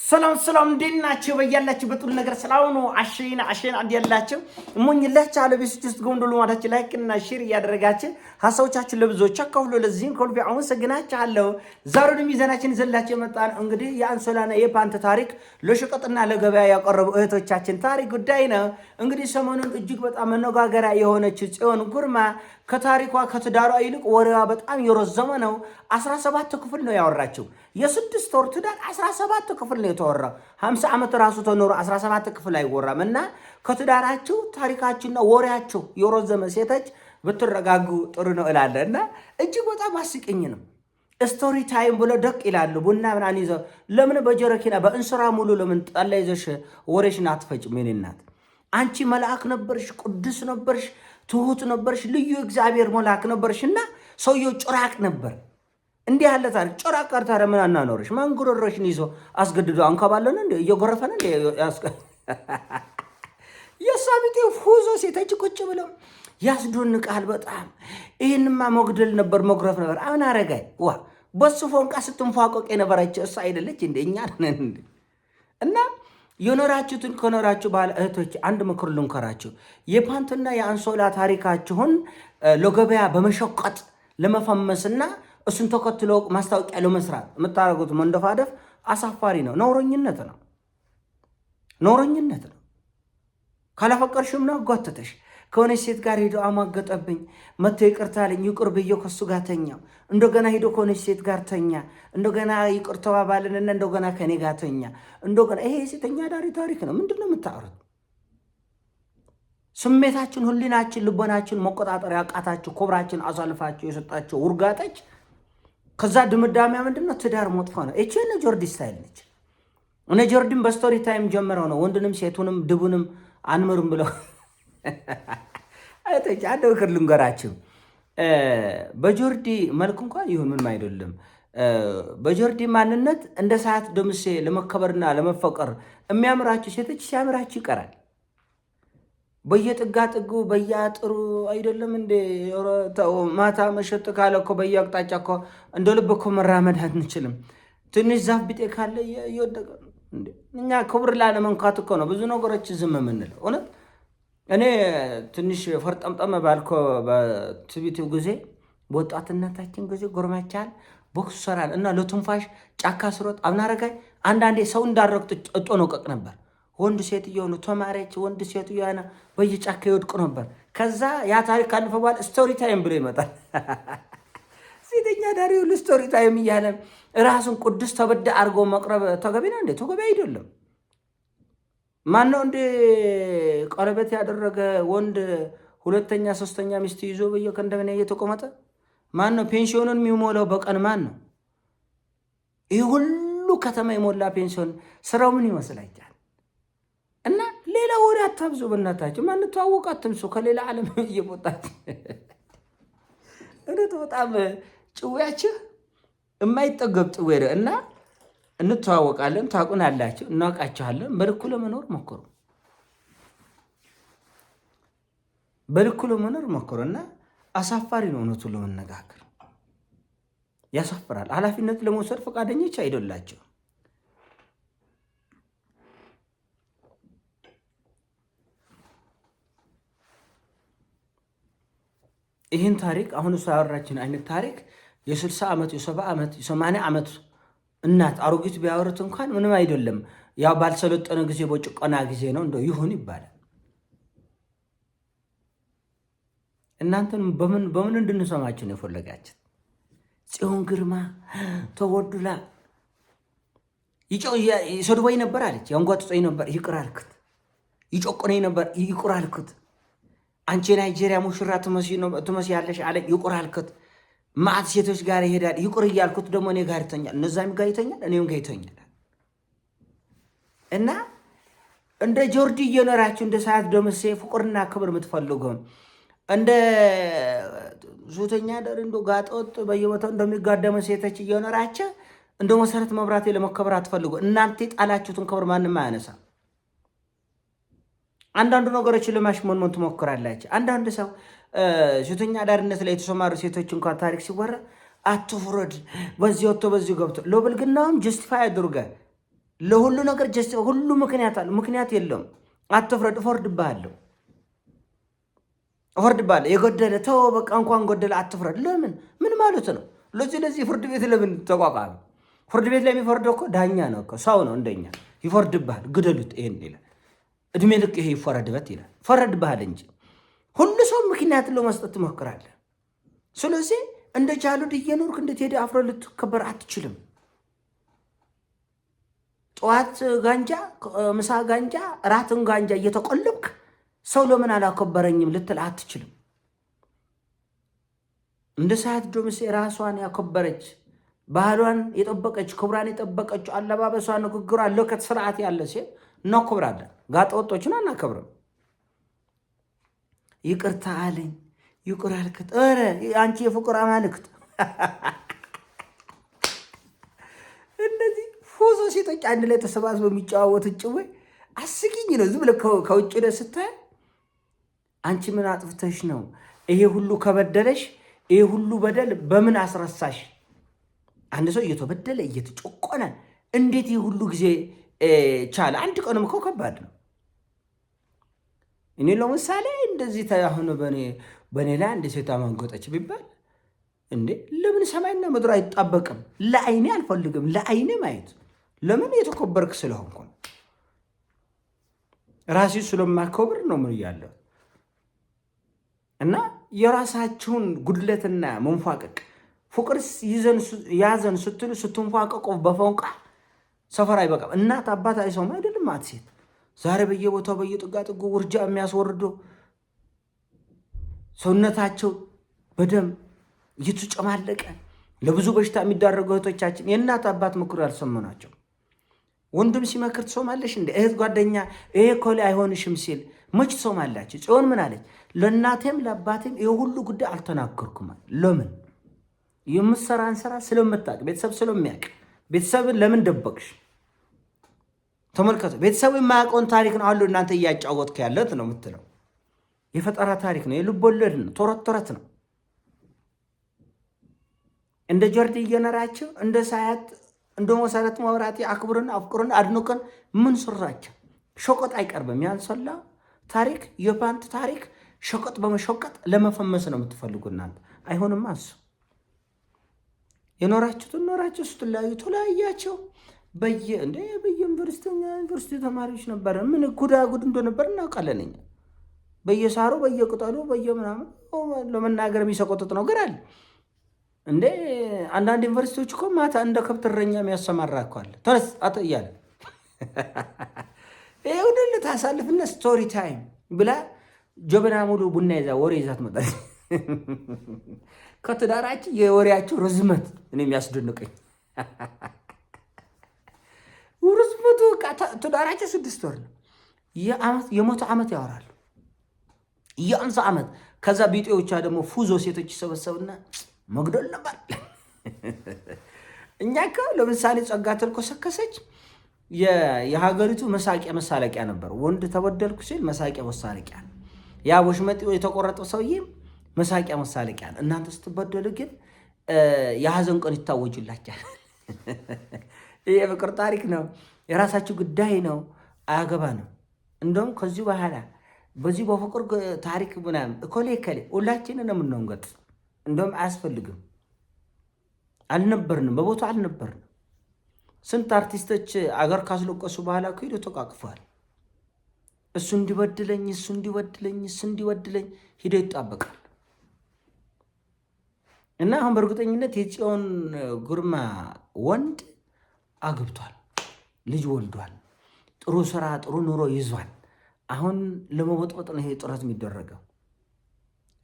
ሰላም እንዴናችሁ? በያላችሁበት ሁሉ ነገር ሰላም ነው። አሸና እንዲያላችሁ እሞኝላችሁ አለ ቤስቲስ ጎንዶሉ ማታችሁ ላይክ እና ሼር እያደረጋችሁ ሐሳቦቻችሁን ለብዙዎች አካፍሉ። ለዚህም ከልቤ አመሰግናችኋለሁ። ዛሬ ወደ ሚዛናችን ይዘንላችሁ የመጣን እንግዲህ የአንሶላና የፓንት ታሪክ ለሽቀጥና ለገበያ ያቀረቡ እህቶቻችን ታሪክ ጉዳይ ነው። እንግዲህ ሰሞኑን እጅግ በጣም መነጋገሪያ የሆነችው ጽዮን ጉርማ ከታሪኳ ከትዳሯ ይልቅ ወሬዋ በጣም የረዘመ ነው። 17 ክፍል ነው ያወራችው። የስድስት ወር ትዳር 17 ክፍል ነው የተወራው። 50 ዓመት ራሱ ተኖሮ 17 ክፍል አይወራም። እና ከትዳራችሁ ታሪካችሁና ወሬያችሁ የረዘመ ሴቶች ብትረጋጉ ጥሩ ነው እላለሁ። እና እጅግ በጣም አስቂኝ ነው። ስቶሪ ታይም ብሎ ደቅ ይላሉ። ቡና ምናምን ይዘው ለምን በጀረኪና በእንስራ ሙሉ ለምን ጠላ ይዘሽ ወሬሽን አትፈጭም? የኔ እናት አንቺ መልአክ ነበርሽ፣ ቅዱስ ነበርሽ፣ ትሁት ነበርሽ፣ ልዩ እግዚአብሔር መልአክ ነበርሽ። እና ሰውየው ጭራቅ ነበር። እንዲህ ያለ ታሪክ ጭራቅ ቀርታ ምን አናኖርሽ? ማንጉሮሮሽን ይዞ አስገድዶ አንከባለን እንዴ እየጎረፈን እንዴ የሳቢቴ ፉዞ ሴቶች ቁጭ ብለው ያስዶንቃል በጣም። ይህንማ መግደል ነበር መግረፍ ነበር። አሁን አረጋይ ዋ በሱ ፎንቃ ስትንፏቆቅ የነበረች እሷ አይደለች እንዴ? እኛ ነን እንዴ? እና የኖራችሁትን ከኖራችሁ ባለ እህቶች አንድ ምክር ልንከራችሁ። የፓንትና የአንሶላ ታሪካችሁን ለገበያ በመሸቀጥ ለመፈመስና እሱን ተከትሎ ማስታወቂያ ለመስራት የምታደርጉት መንደፋደፍ አሳፋሪ ነው። ነውረኝነት ነው። ካላፈቀርሽም ነው ጎተተሽ ከሆነች ሴት ጋር ሄዶ አማገጠብኝ መጥቶ ይቅርታ አለኝ፣ ይቅር ብዬው ከሱ ጋር ተኛው። እንደገና ሄዶ ከሆነች ሴት ጋር ተኛ፣ እንደገና ይቅር ተባባልንና እንደገና ከኔ ጋር ተኛ። እንደገና ይሄ የሴተኛ ዳሪ ታሪክ ነው። ምንድን ነው የምታወሩት? ስሜታችን፣ ህሊናችን፣ ልቦናችን መቆጣጠር ያቃታችሁ ክብራችን አሳልፋችሁ የሰጣችሁ ውርጋጠች ከዛ ድምዳሜያ ምንድነው? ትዳር መጥፎ ነው። እቺ እነ ጆርዲ ስታይል ነች። እነ ጆርዲን በስቶሪ ታይም ጀምረው ነው ወንድንም ሴቱንም ድቡንም አንምርም ብለው አይተች አንድ ምክር ልንገራችሁ። በጆርዲ መልክ እንኳን ይሁን ምንም አይደለም። በጆርዲ ማንነት እንደ ሰዓት ደምሴ ለመከበርና ለመፈቀር የሚያምራችሁ ሴቶች ሲያምራችሁ ይቀራል። በየጥጋ ጥጉ በየአጥሩ አይደለም እንደ ማታ መሸጥ ካለ እኮ በየአቅጣጫ እኮ እንደ ልብ እኮ መራመድ አንችልም። ትንሽ ዛፍ ቢጤ ካለ እየወደቀ እኛ ክብር ላለመንካት እኮ ነው ብዙ ነገሮች ዝም የምንለው። እውነት እኔ ትንሽ ፈርጠምጠም ባልኮ በትቢቱ ጊዜ በወጣትነታችን ጊዜ ጎርማቻል ቦክስ ሰራል እና ለትንፋሽ ጫካ ስሮጥ አብናረጋይ አንዳንዴ ሰው እንዳረግጥ እጦ ነው ቀቅ ነበር። ወንድ ሴት የሆኑ ተማሪዎች ወንድ ሴት የሆነ በየጫካ ይወድቁ ነበር። ከዛ ያ ታሪክ ካለፈ በኋላ ስቶሪ ታይም ብሎ ይመጣል። ሴተኛ ዳሪ ሁሉ ስቶሪ ታይም እያለ ራሱን ቅዱስ ተበዳ አድርጎ መቅረብ ተገቢ ነው እንዴ? ተገቢ አይደለም። ማነው እንደ ቀለበት ያደረገ ወንድ ሁለተኛ ሶስተኛ ሚስት ይዞ በየከንደመና እየተቆመጠ ማነው ፔንሽኑን የሚሞላው በቀን? ማን ነው ይህ ሁሉ ከተማ የሞላ ፔንሽን? ስራው ምን ይመስላችኋል? እና ሌላ ወሬ አታብዙ በእናታችሁ። ማን ተዋወቀ አትምሱ ከሌላ ዓለም እየወጣች እውነት በጣም ጭዌያችሁ የማይጠገብ ጭዌ ነው። እና እንተዋወቃለን፣ ታውቁናላችሁ፣ እናውቃችኋለን። በልኩ ለመኖር ሞክሩ። እና አሳፋሪ ነው እውነቱን ለመነጋገር ያሳፍራል። ኃላፊነት ለመውሰድ ፈቃደኞች አይደላቸው። ይህን ታሪክ አሁን እሱ ያወራችን አይነት ታሪክ የ60 ዓመት የ70 ዓመት የ80 ዓመት እናት አሮጊት ቢያወሩት እንኳን ምንም አይደለም። ያው ባልሰለጠነ ጊዜ በጭቆና ጊዜ ነው እንደው ይሁን ይባላል። እናንተን በምን እንድንሰማችሁ ነው የፈለጋችሁ? ጽዮን ግርማ ተወዱላ ይሰድቦኝ ነበር አለች። ያንጓጥጦኝ ነበር ይቅር አልኩት። ይጮቆነኝ ነበር ይቅር አልኩት። አንቺ ናይጄሪያ ሙሽራ ትመስያለሽ አለ ይቅር አልኩት። ማዕት ሴቶች ጋር ይሄዳል ይቅር እያልኩት ደግሞ እኔ ጋር ይተኛል፣ እነዛም ጋር ይተኛል፣ እኔም ጋር ይተኛል። እና እንደ ጆርዲ እየኖራችሁ እንደ ሰዓት ደምሴ ፍቅርና ክብር የምትፈልጉም እንደ ሱተኛ ደር እንደ ጋጠወጥ በየቦታው እንደሚጋደመ ሴቶች እየኖራችሁ እንደ መሰረት መብራቴ ለመከበር አትፈልጉ። እናንተ ጣላችሁትን ክብር ማንም አያነሳ። አንዳንዱ ነገሮችን ለማሽሞንሞን ትሞክራላችሁ። አንዳንድ ሰው ሴተኛ አዳሪነት ላይ የተሰማሩ ሴቶች እንኳን ታሪክ ሲወራ አትፍረድ፣ በዚህ ወጥቶ በዚህ ገብቶ ለብልግናውም ጀስቲፋይ አድርገ ለሁሉ ነገር ሁሉ ምክንያት አለ። ምክንያት የለም። አትፍረድ፣ እፈርድብሃለሁ። የጎደለ ተው በቃ እንኳን ጎደለ አትፍረድ። ለምን ምን ማለት ነው? ለዚህ ፍርድ ቤት ለምን ተቋቋመ? ፍርድ ቤት ላይ የሚፈርደው እኮ ዳኛ ነው እኮ ሰው ነው እንደኛ። ይፈርድብሃል፣ ግደሉት ይሄን ይላል። እድሜ ልክ ይሄ ይፈረድበት ይላል። ፈረድብሃል እንጂ ሁሉ ሰው ምክንያት ለመስጠት ትሞክራለህ። ስለዚህ እንደ ጃሉድ እየኖርክ እንደ ቴዲ አፍሮ ልትከበር አትችልም። ጠዋት ጋንጃ፣ ምሳ ጋንጃ፣ ራትን ጋንጃ እየተቆለብክ ሰው ለምን አላከበረኝም ልትል አትችልም። እንደ ሰዓት ደምሴ ራሷን ያከበረች ባህሏን የጠበቀች ክብሯን የጠበቀች አለባበሷ፣ ንግግሯ፣ ለከት ስርዓት ያለ ሴት እናከብራለን። ጋጠ ወጦችን አናከብርም። ይቅርታ አለኝ ይቅር አልክት። ኧረ አንቺ የፍቅር አማልክት እነዚህ ፎዞ ሴቶች አንድ ላይ ተሰባስበው የሚጫወቱት ጭዌ አስቂኝ ነው። ዝም ብለህ ከውጭ ደ ስታይ አንቺ ምን አጥፍተሽ ነው ይሄ ሁሉ ከበደለሽ? ይሄ ሁሉ በደል በምን አስረሳሽ? አንድ ሰው እየተበደለ እየተጨቆነ እንዴት ይህ ሁሉ ጊዜ ቻለ? አንድ ቀንም እኮ ከባድ ነው። እኔ ለምሳሌ እንደዚህ አሁን በእኔ ላይ አንድ ሴት አማንጎጠች ቢባል እንዴ ለምን ሰማይና ምድር አይጣበቅም? ለአይኔ አልፈልግም፣ ለአይኔ ማየት። ለምን? የተከበርክ ስለሆንኩ ነው። ራሴ ስለማከብር ነው ምን እያለሁ እና የራሳችሁን ጉድለትና መንፏቀቅ ፍቅር ያዘን ስትሉ ስትንፏቀቁ በፎንቃ ሰፈር አይበቃም። እናት አባት አይሰውም አይደለም። ሴት ዛሬ በየቦታው በየጥጋጥጉ ውርጃ የሚያስወርዱ ሰውነታቸው በደም እየተጨማለቀ ለብዙ በሽታ የሚዳረጉ እህቶቻችን የእናት አባት ምክር ያልሰሙ ናቸው። ወንድም ሲመክር ትሰማለሽ እንደ እህት ጓደኛ ይሄ ኮሌ አይሆንሽም ሲል መች ትሰማላችሁ? ጽዮን ምን አለች? ለእናቴም ለአባቴም ይሄ ሁሉ ጉዳይ አልተናገርኩም። ለምን? የምትሰራን ስራ ስለምታውቅ፣ ቤተሰብ ስለሚያውቅ። ቤተሰብን ለምን ደበቅሽ? ተመልከቱ። ቤተሰቡ የማያውቀውን ታሪክ ነው አሉ እናንተ እያጫወትክ ያለት ነው የምትለው። የፈጠራ ታሪክ ነው፣ የልብ ወለድ ነው፣ ተረት ነው። እንደ ጆርዲ እየነራቸው እንደ ሳያት እንደ መሰረት መብራቴ አክብርን አፍቅርን አድንቀን ምን ስራቸው ሸቀጥ አይቀርብም። ያንሰላ ታሪክ የፓንት ታሪክ ሸቀጥ በመሸቀጥ ለመፈመስ ነው የምትፈልጉ እናንተ። አይሆንም። አሱ የኖራችሁትን ኖራችሁ ስትለያዩ ተለያያቸው። በየዩኒቨርሲቲ ተማሪዎች ነበር። ምን ጉዳጉድ እንደነበር እናውቃለን እኛ። በየሳሩ በየቅጠሉ በየምናምን ለመናገር የሚሰቆጥጥ ነገር አለ እንዴ። አንዳንድ ዩኒቨርሲቲዎች እኮ ማታ እንደ ከብት እረኛ የሚያሰማራ እኮ አለ። ተነስ አተ እያለ ይሄ ሁሉ ታሳልፍና ስቶሪ ታይም ብላ ጀበና ሙሉ ቡና ይዛ ወሬ ይዛት መጣች። ከትዳራችን የወሬያቸው ርዝመት እኔ የሚያስደንቀኝ ርዝመቱ ትዳራቸው 6 ወር ነው። የ100 ዓመት ያወራሉ፣ የ50 ዓመት። ከዛ ቢጤዎቿ ደግሞ ፉዞ ሴቶች ይሰበሰብና መግደል ነበር። እኛ እኮ ለምሳሌ ጸጋ ተልኮሰከሰች የሀገሪቱ መሳቂያ መሳለቂያ ነበር። ወንድ ተበደልኩ ሲል መሳቂያ መሳለቂያ ነው። ያ ወሽመጤው የተቆረጠው ሰውዬ መሳቂያ መሳለቂያ ነው። እናንተ ስትበደሉ ግን የሀዘን ቀን ይታወጅላችኋል። ይህ የፍቅር ታሪክ ነው፣ የራሳችሁ ጉዳይ ነው፣ አያገባ ነው። እንደውም ከዚህ በኋላ በዚህ በፍቅር ታሪክ ምናምን እኮሌ ሁላችንን የምንወንገጥ እንደውም አያስፈልግም። አልነበርንም፣ በቦታ አልነበርንም። ስንት አርቲስቶች አገር ካስለቀሱ በኋላ ሄዶ ተቃቅፏል። እሱ እንዲበድለኝ ሂዶ ይጣበቃል። እና አሁን በእርግጠኝነት የጽዮን ግርማ ወንድ አግብቷል፣ ልጅ ወልዷል፣ ጥሩ ስራ ጥሩ ኑሮ ይዟል። አሁን ለመበጥበጥ ነው ይሄ ጥረት የሚደረገው።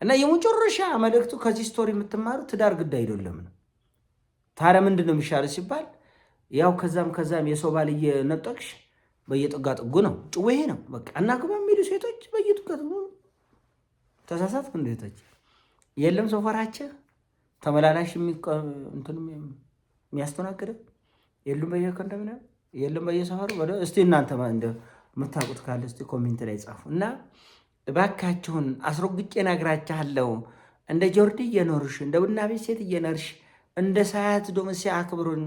እና የመጨረሻ መልእክቱ ከዚህ ስቶሪ የምትማሩ ትዳር ግድ አይደለም ነው። ታዲያ ምንድን ነው የሚሻለው ሲባል ያው ከዛም የሰው ባል እየነጠቅሽ በየጥጋጥጉ ነው ጭዌ ነው በቃ እናግባ የሚሉ ሴቶች በየጥጋጥጉ ተሳሳትኩ። እንዴቶች የለም ሰፈራቸው ተመላላሽ የሚያስተናግደው የሉም በየኮንዶሚኒየም የለም በየሰፈሩ። እስቲ እናንተ የምታውቁት ካለ እስቲ ኮሜንት ላይ ጻፉ። እና እባካችሁን አስረግጬ እነግራችኋለሁ፣ እንደ ጆርዲ እየኖርሽ እንደ ቡና ቤት ሴት እየኖርሽ እንደ ሳያት ዶምሴ አክብሩን።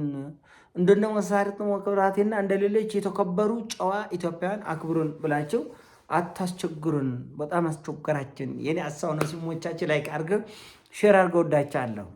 እንደነ መሳሪት መከብራቴና እንደሌሎች የተከበሩ ጨዋ ኢትዮጵያን አክብሩን ብላችሁ አታስቸግሩን። በጣም አስቸገራችን። የኔ ሀሳብ ነው። ሲሞቻችን ላይ አድርገው ሼር አድርገው ወዳቻለሁ።